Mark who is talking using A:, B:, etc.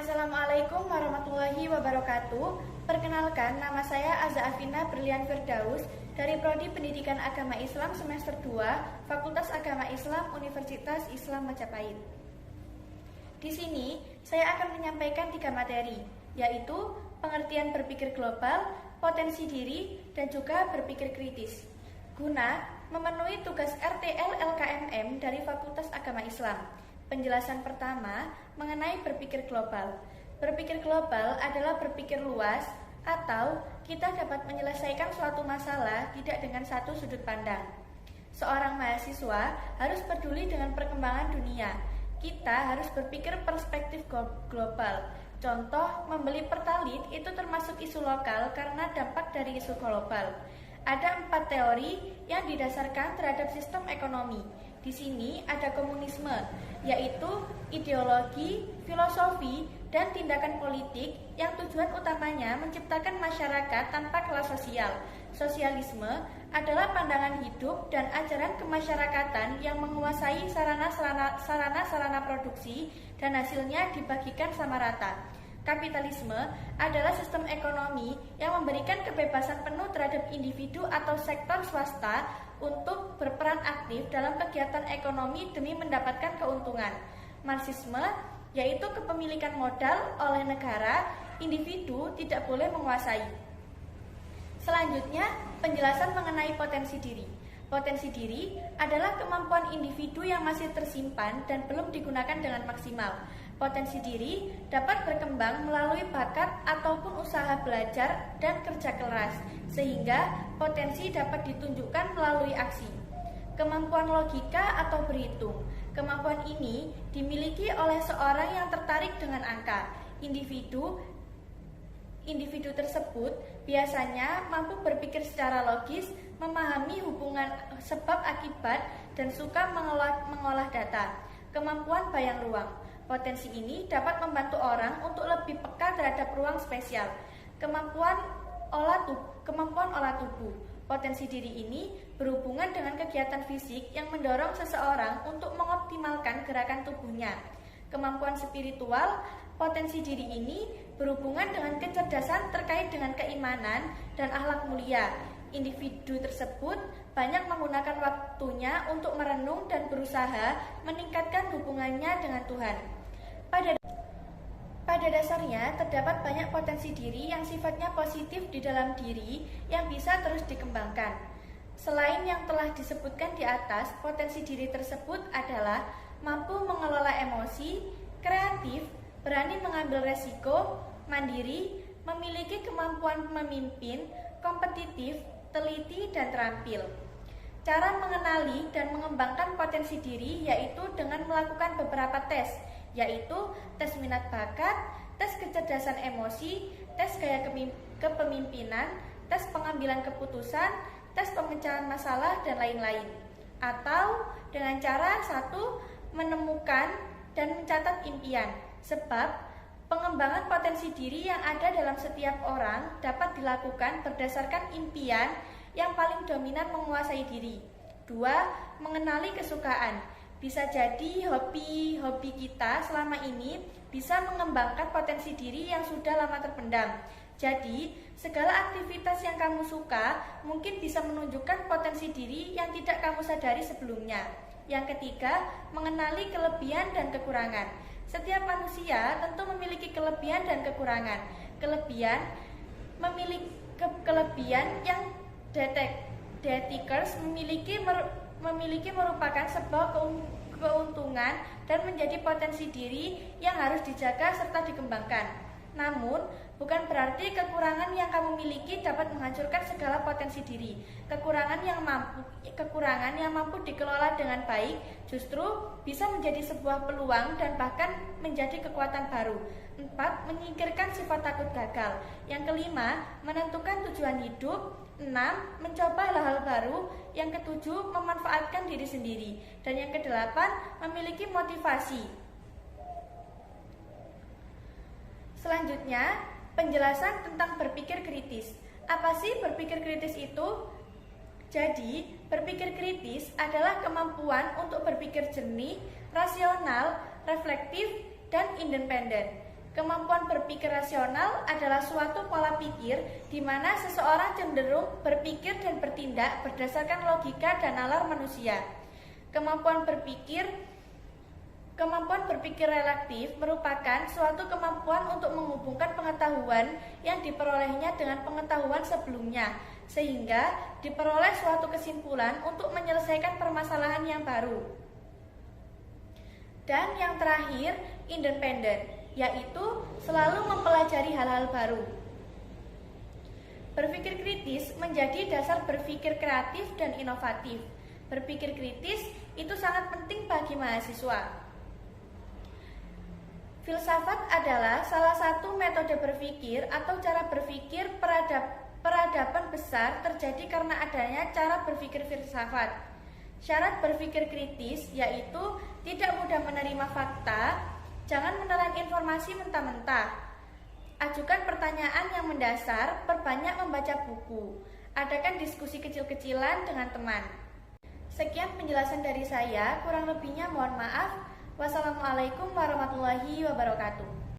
A: Assalamualaikum warahmatullahi wabarakatuh. Perkenalkan, nama saya Aza Afina Berlian Firdaus dari Prodi Pendidikan Agama Islam semester 2, Fakultas Agama Islam Universitas Islam Majapahit. Di sini, saya akan menyampaikan 3 materi, yaitu pengertian berpikir global, potensi diri, dan juga berpikir kritis, guna memenuhi tugas RTL LKMM dari Fakultas Agama Islam. Penjelasan pertama mengenai berpikir global. Berpikir global adalah berpikir luas atau kita dapat menyelesaikan suatu masalah tidak dengan satu sudut pandang. Seorang mahasiswa harus peduli dengan perkembangan dunia. Kita harus berpikir perspektif global. Contoh, membeli pertalit itu termasuk isu lokal karena dampak dari isu global. Ada 4 teori yang didasarkan terhadap sistem ekonomi. Di sini ada komunisme, yaitu ideologi, filosofi, dan tindakan politik yang tujuan utamanya menciptakan masyarakat tanpa kelas sosial. Sosialisme adalah pandangan hidup dan ajaran kemasyarakatan yang menguasai sarana-sarana produksi dan hasilnya dibagikan sama rata. Kapitalisme adalah sistem ekonomi yang memberikan kebebasan penuh terhadap individu atau sektor swasta untuk berperan aktif dalam kegiatan ekonomi demi mendapatkan keuntungan. Marxisme yaitu kepemilikan modal oleh negara, individu tidak boleh menguasai. Selanjutnya, penjelasan mengenai potensi diri. Potensi diri adalah kemampuan individu yang masih tersimpan dan belum digunakan dengan maksimal. Potensi diri dapat berkembang melalui bakat ataupun usaha belajar dan kerja keras, sehingga potensi dapat ditunjukkan melalui aksi. Kemampuan logika atau berhitung. Kemampuan ini dimiliki oleh seorang yang tertarik dengan angka. Individu tersebut biasanya mampu berpikir secara logis, memahami hubungan sebab akibat, dan suka mengolah data. Kemampuan bayang ruang. Potensi ini dapat membantu orang untuk lebih peka terhadap ruang spesial. Kemampuan olah tubuh. Potensi diri ini berhubungan dengan kegiatan fisik yang mendorong seseorang untuk mengoptimalkan gerakan tubuhnya. Kemampuan spiritual. Potensi diri ini berhubungan dengan kecerdasan terkait dengan keimanan dan akhlak mulia. Individu tersebut banyak menggunakan waktunya untuk merenung dan berusaha meningkatkan hubungannya dengan Tuhan. Pada dasarnya, terdapat banyak potensi diri yang sifatnya positif di dalam diri yang bisa terus dikembangkan. Selain yang telah disebutkan di atas, potensi diri tersebut adalah mampu mengelola emosi, kreatif, berani mengambil resiko, mandiri, memiliki kemampuan memimpin, kompetitif, teliti, dan terampil. Cara mengenali dan mengembangkan potensi diri yaitu dengan melakukan beberapa tes, yaitu tes minat bakat, tes kecerdasan emosi, tes gaya kepemimpinan, tes pengambilan keputusan, tes pemecahan masalah, dan lain-lain. Atau dengan cara 1, menemukan dan mencatat impian, sebab pengembangan potensi diri yang ada dalam setiap orang dapat dilakukan berdasarkan impian yang paling dominan menguasai diri. 2, mengenali kesukaan. Bisa jadi hobi kita selama ini bisa mengembangkan potensi diri yang sudah lama terpendam. Jadi, segala aktivitas yang kamu suka mungkin bisa menunjukkan potensi diri yang tidak kamu sadari sebelumnya. Yang ketiga, mengenali kelebihan dan kekurangan. Setiap manusia tentu memiliki kelebihan dan kekurangan. Kelebihan yang detikers memiliki merupakan sebuah keuntungan dan menjadi potensi diri yang harus dijaga serta dikembangkan. Namun, bukan berarti kekurangan yang kamu miliki dapat menghancurkan segala potensi diri. Kekurangan yang mampu dikelola dengan baik justru bisa menjadi sebuah peluang dan bahkan menjadi kekuatan baru. 4, menyingkirkan sifat takut gagal. Yang kelima, menentukan tujuan hidup. 6, mencoba hal-hal baru. Yang ketujuh, memanfaatkan diri sendiri. Dan yang kedelapan, memiliki motivasi. Selanjutnya, penjelasan tentang berpikir kritis. Apa sih berpikir kritis itu? Jadi, berpikir kritis adalah kemampuan untuk berpikir jernih, rasional, reflektif, dan independen. Kemampuan berpikir rasional adalah suatu pola pikir di mana seseorang cenderung berpikir dan bertindak berdasarkan logika dan nalar manusia. Kemampuan berpikir relatif merupakan suatu kemampuan untuk menghubungkan pengetahuan yang diperolehnya dengan pengetahuan sebelumnya, sehingga diperoleh suatu kesimpulan untuk menyelesaikan permasalahan yang baru. Dan yang terakhir, independen, yaitu selalu mempelajari hal-hal baru. Berpikir kritis menjadi dasar berpikir kreatif dan inovatif. Berpikir kritis itu sangat penting bagi mahasiswa. Filsafat adalah salah satu metode berpikir atau cara berpikir peradaban besar terjadi karena adanya cara berpikir filsafat. Syarat berpikir kritis yaitu tidak mudah menerima fakta, jangan menelan informasi mentah-mentah. Ajukan pertanyaan yang mendasar, perbanyak membaca buku. Adakan diskusi kecil-kecilan dengan teman. Sekian penjelasan dari saya, kurang lebihnya mohon maaf. Wassalamualaikum warahmatullahi wabarakatuh.